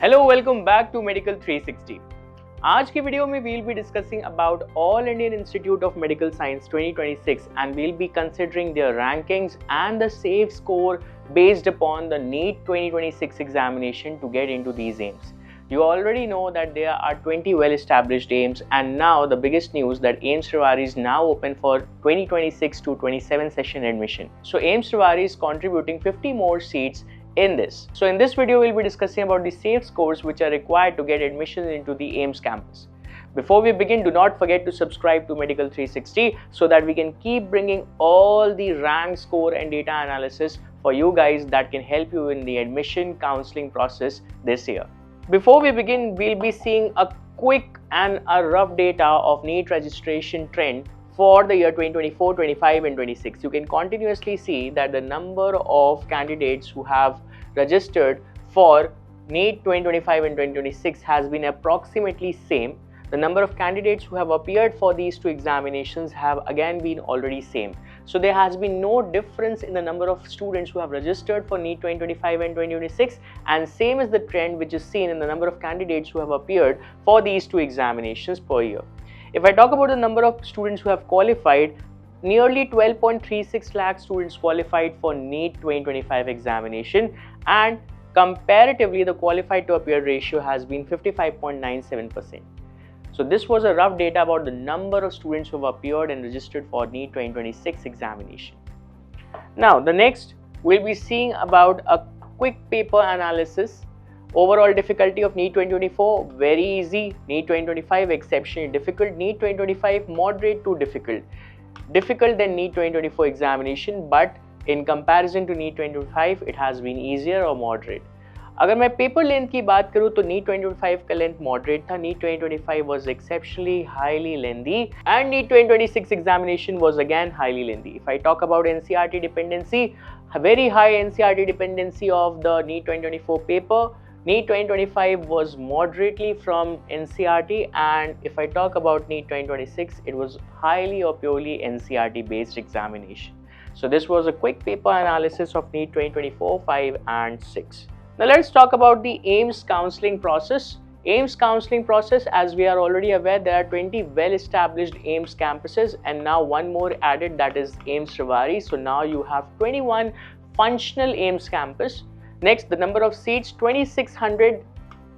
Hello, welcome back to Medical 360. आज की video में we'll be discussing about All Indian Institute of Medical Science 2026 and we'll be considering their rankings and the safe score based upon the NEET 2026 examination to get into these AIIMS. You already know that there are 20 well-established AIIMS, and now the biggest news that AIIMS Rewari is now open for 2026 to 27 session admission. So AIIMS Rewari is contributing 50 more seats in this. So in this video, we'll be discussing about the safe scores which are required to get admission into the AIIMS campus. Before we begin, do not forget to subscribe to Medical 360 so that we can keep bringing all the rank score and data analysis for you guys that can help you in the admission counseling process this year. Before we begin, we'll be seeing a quick and a rough data of NEET registration trend for the year 2024, 25 and 26. You can continuously see that the number of candidates who have registered for NEET 2025 and 2026 has been approximately same. The number of candidates who have appeared for these two examinations have again been already same. So there has been no difference in the number of students who have registered for NEET 2025 and 2026, and same is the trend which is seen in the number of candidates who have appeared for these two examinations per year. If I talk about the number of students who have qualified, nearly 12.36 lakh students qualified for NEET 2025 examination, and comparatively the qualified to appear ratio has been 55.97%. So this was a rough data about the number of students who have appeared and registered for NEET 2026 examination. Now the next we'll be seeing about a quick paper analysis. Overall difficulty of NEET 2024, very easy. NEET 2025, exceptionally difficult. NEET 2025, moderate to difficult. Difficult than NEET 2024 examination, but in comparison to NEET 2025, it has been easier or moderate. अगर मैं paper length की बात करूँ तो NEET 2025 का length moderate था. NEET 2025 was exceptionally highly lengthy and NEET 2026 examination was again highly lengthy. If I talk about NCERT dependency, a very high NCERT dependency of the NEET 2024 paper. NEET 2025 was moderately from NCERT, and if I talk about NEET 2026, it was highly or purely NCERT based examination. So this was a quick paper analysis of NEET 2024, 5 and 6. Now let's talk about the AIIMS counseling process. AIIMS counseling process, as we are already aware, there are 20 well-established AIIMS campuses and now one more added, that is AIIMS Rewari. So now you have 21 functional AIIMS campus. Next, the number of seats, 2600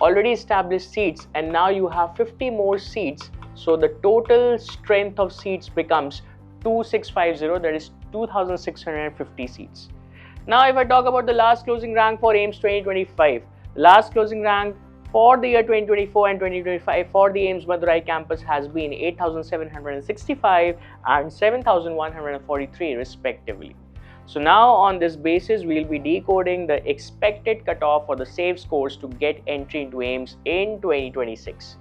already established seats, and now you have 50 more seats. So the total strength of seats becomes 2650, that is 2650 seats. Now if I talk about the last closing rank for AIIMS 2025, the last closing rank for the year 2024 and 2025 for the AIIMS Madurai campus has been 8,765 and 7,143 respectively. So now on this basis, we'll be decoding the expected cutoff for the safe scores to get entry into AIIMS in 2026.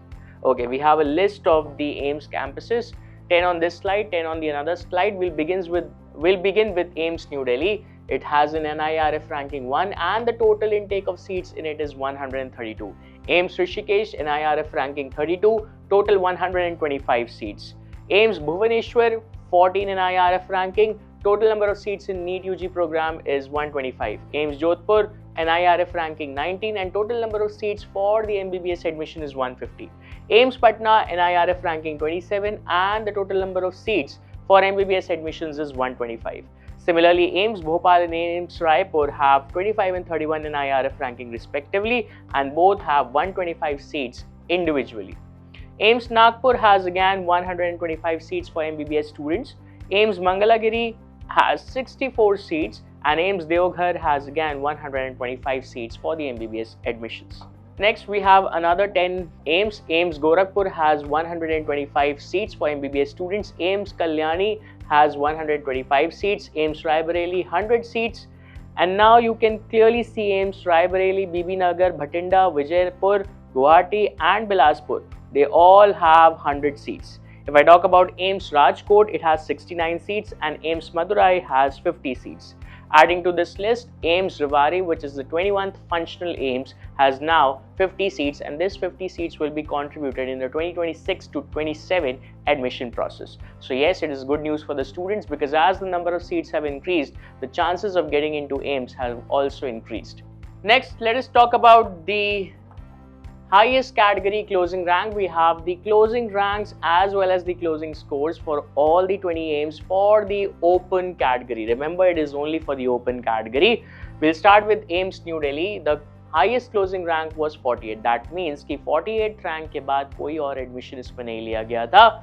Okay, we have a list of the AIIMS campuses, 10 on this slide, 10 on the another slide. We'll begin with AIIMS New Delhi. It has an NIRF ranking 1 and the total intake of seats in it is 132. AIIMS Rishikesh, NIRF ranking 32, total 125 seats. AIIMS Bhubaneswar, 14 NIRF ranking, total number of seats in NEET UG program is 125. AIIMS Jodhpur, NIRF ranking 19 and total number of seats for the MBBS admission is 150. AIIMS Patna, NIRF ranking 27 and the total number of seats for MBBS admissions is 125. Similarly, AIIMS Bhopal and AIIMS Raipur have 25 and 31 NIRF ranking respectively, and both have 125 seats individually. AIIMS Nagpur has again 125 seats for MBBS students. AIIMS Mangalagiri has 64 seats and AIIMS Deoghar has again 125 seats for the MBBS admissions. Next, we have another 10 AIIMS. AIIMS Gorakhpur has 125 seats for MBBS students. AIIMS Kalyani has 125 seats. AIIMS Raebareli 100 seats. And now you can clearly see AIIMS Raebareli, Bibinagar, Bhatinda, Vijaypur, Guwahati and Bilaspur. They all have 100 seats. If I talk about AIIMS Rajkot, it has 69 seats and AIIMS Madurai has 50 seats. Adding to this list, AIIMS Rewari, which is the 21st functional AIIMS, has now 50 seats, and this 50 seats will be contributed in the 2026 to 27 admission process. So yes, it is good news for the students, because as the number of seats have increased, the chances of getting into AIIMS have also increased. Next, let us talk about the highest category closing rank, we have the closing ranks as well as the closing scores for all the 20 AIIMS for the open category. Remember, it is only for the open category. We'll start with AIIMS New Delhi. The highest closing rank was 48. That means कि 48 rank के बाद कोई और admission इसमें नहीं लिया गया था.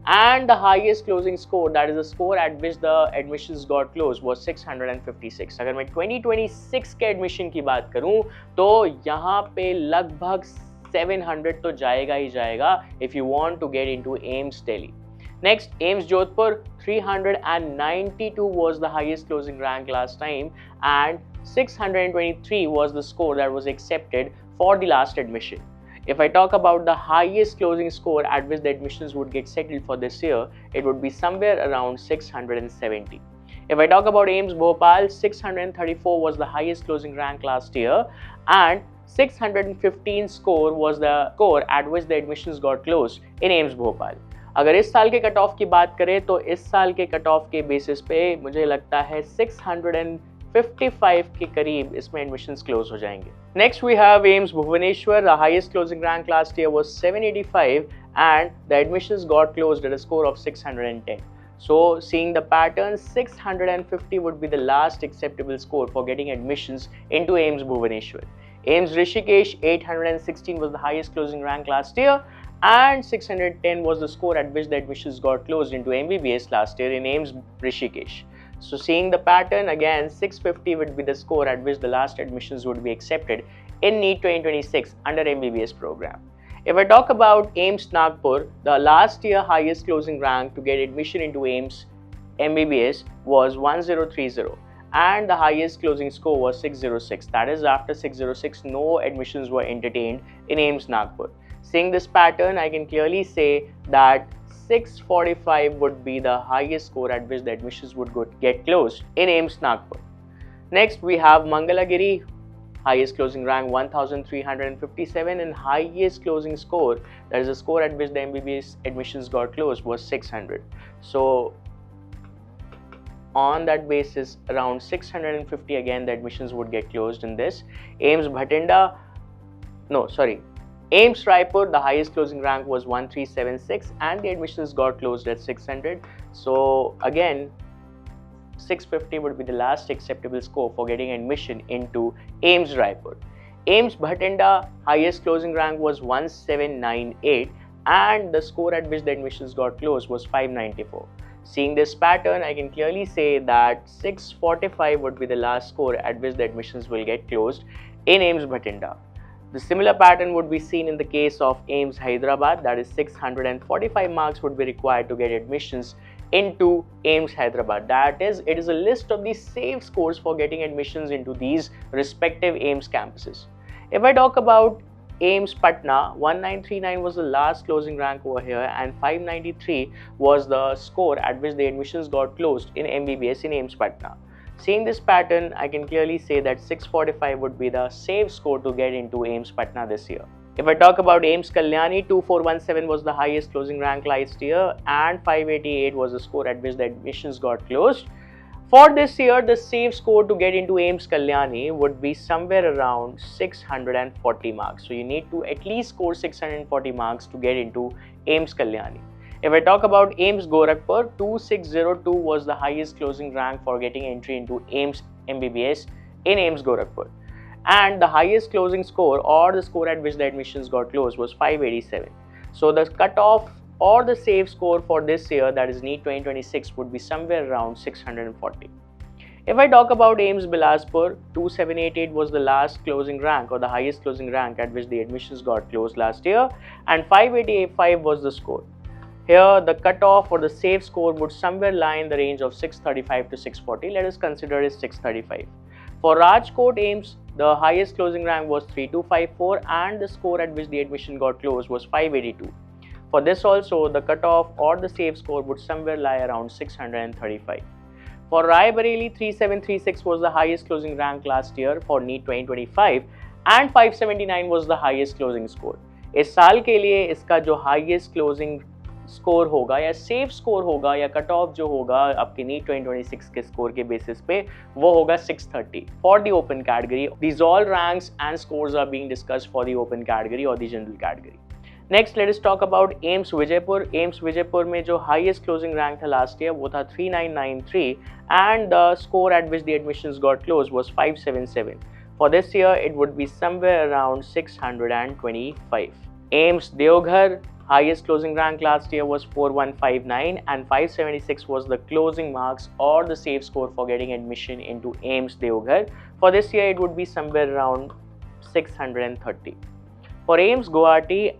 And the highest closing score, that is the score at which the admissions got closed, was 656. अगर मैं 2026 के admission की बात करूं तो यहाँ पे लगभग 700 तो जाएगा ही जाएगा if you want to get into AIIMS Delhi. Next, AIIMS Jodhpur, 392 was the highest closing rank last time, and 623 was the score that was accepted for the last admission. If I talk about the highest closing score at which the admissions would get settled for this year, it would be somewhere around 670. If I talk about AIIMS Bhopal, 634 was the highest closing rank last year, and 615 score was the score at which the admissions got closed in AIIMS Bhopal. अगर इस साल के cut off की बात करें तो इस साल के कट ऑफ के बेसिस पे मुझे लगता है 655 के करीब इसमें एडमिशंस क्लोज हो जाएंगे. Next we have AIIMS Bhubaneswar. The highest closing rank last year was 785 and the admissions got closed at a score of 610. So seeing the pattern, 650 would be the last acceptable score for getting admissions into AIIMS Bhubaneswar. AIIMS Rishikesh, 816 was the highest closing rank last year, and 610 was the score at which the admissions got closed into MBBS last year in AIIMS Rishikesh. So seeing the pattern, again 650 would be the score at which the last admissions would be accepted in NEET 2026 under MBBS program. If I talk about AIIMS Nagpur, the last year highest closing rank to get admission into AIIMS MBBS was 1030, and the highest closing score was 606. That is, after 606, no admissions were entertained in AIIMS Nagpur. Seeing this pattern, I can clearly say that 645 would be the highest score at which the admissions would get closed in AIIMS Nagpur. Next, we have Mangalagiri. Highest closing rank 1357, and highest closing score, that is the score at which the MBBS admissions got closed, was 600. So on that basis, around 650 again the admissions would get closed in this. AIIMS Raipur, the highest closing rank was 1376 and the admissions got closed at 600. So again 650 would be the last acceptable score for getting admission into AIIMS Raipur. AIIMS Bhatinda, highest closing rank was 1798 and the score at which the admissions got closed was 594. Seeing this pattern, I can clearly say that 645 would be the last score at which the admissions will get closed in AIIMS Bhatinda. The similar pattern would be seen in the case of AIIMS Hyderabad, that is 645 marks would be required to get admissions into AIIMS Hyderabad. That is, it is a list of the safe scores for getting admissions into these respective AIIMS campuses. If I talk about AIIMS Patna, 1939 was the last closing rank over here, and 593 was the score at which the admissions got closed in MBBS in AIIMS Patna. Seeing this pattern, I can clearly say that 645 would be the safe score to get into AIIMS Patna this year. If I talk about AIIMS Kalyani, 2417 was the highest closing rank last year, and 588 was the score at which the admissions got closed. For this year, the safe score to get into AIIMS Kalyani would be somewhere around 640 marks. So you need to at least score 640 marks to get into AIIMS Kalyani. If I talk about AIIMS Gorakhpur, 2602 was the highest closing rank for getting entry into AIIMS MBBS in AIIMS Gorakhpur. And the highest closing score, or the score at which the admissions got closed, was 587. So the cutoff or the safe score for this year, that is NEET 2026, would be somewhere around 640. If I talk about AIIMS Bilaspur, 2788 was the last closing rank, or the highest closing rank at which the admissions got closed last year, and 585 was the score. Here, the cutoff or the safe score would somewhere lie in the range of 635 to 640. Let us consider it 635. For Rajkot AIIMS, the highest closing rank was 3254 and the score at which the admission got closed was 582. For this also, the cutoff or the safe score would somewhere lie around 635. For Rai Bareli, 3736 was the highest closing rank last year for NEET 2025 and 579 was the highest closing score. इस साल के लिए इसका जो highest closing score होगा या safe score होगा या कट ऑफ जो होगा आपके नीट 2026 के स्कोर के बेसिस पे वो होगा 630 for the open category. These all ranks and scores are being discussed for the open category or the general category. Next, let us talk about AIIMS Vijaypur. AIIMS Vijaypur में जो highest closing rank था last year वो था 3993 and the score at which the admissions got closed was 577. For this year, it would be somewhere around 625. AIIMS Deoghar, highest closing rank last year was 4159 and 576 was the closing marks or the safe score for getting admission into AIIMS Deoghar. For this year, it would be somewhere around 630. For AIIMS Guwahati,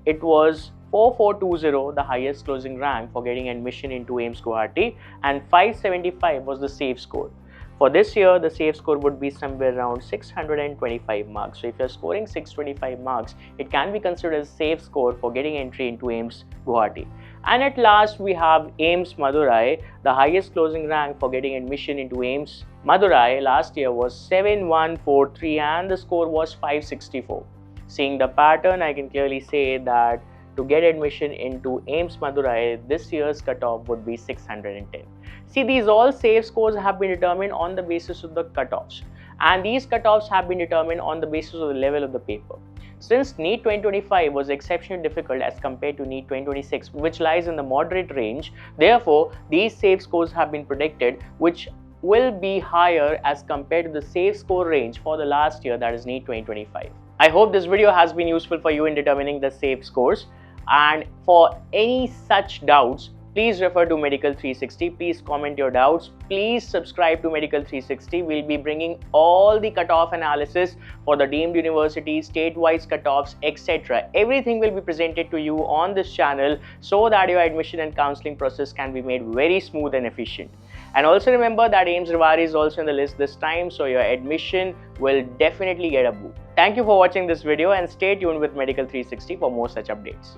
it was 4420, the highest closing rank for getting admission into AIIMS Guwahati, and 575 was the safe score. For this year, the safe score would be somewhere around 625 marks. So if you're scoring 625 marks, it can be considered as safe score for getting entry into AIIMS Guwahati. And at last, we have AIIMS Madurai. The highest closing rank for getting admission into AIIMS Madurai last year was 7143 and the score was 564. Seeing the pattern, I can clearly say that to get admission into AIIMS Madurai, this year's cutoff would be 610. See, these all safe scores have been determined on the basis of the cutoffs, and these cutoffs have been determined on the basis of the level of the paper. Since NEET 2025 was exceptionally difficult as compared to NEET 2026, which lies in the moderate range, therefore, these safe scores have been predicted, which will be higher as compared to the safe score range for the last year, that is NEET 2025. I hope this video has been useful for you in determining the safe scores, and for any such doubts, please refer to Medical 360. Please comment your doubts. Please subscribe to Medical 360. We'll be bringing all the cutoff analysis for the deemed universities, state-wise cutoffs, etc. Everything will be presented to you on this channel so that your admission and counseling process can be made very smooth and efficient. And also remember that AIIMS Rewari is also in the list this time, so your admission will definitely get a boost. Thank you for watching this video and stay tuned with Medical 360 for more such updates.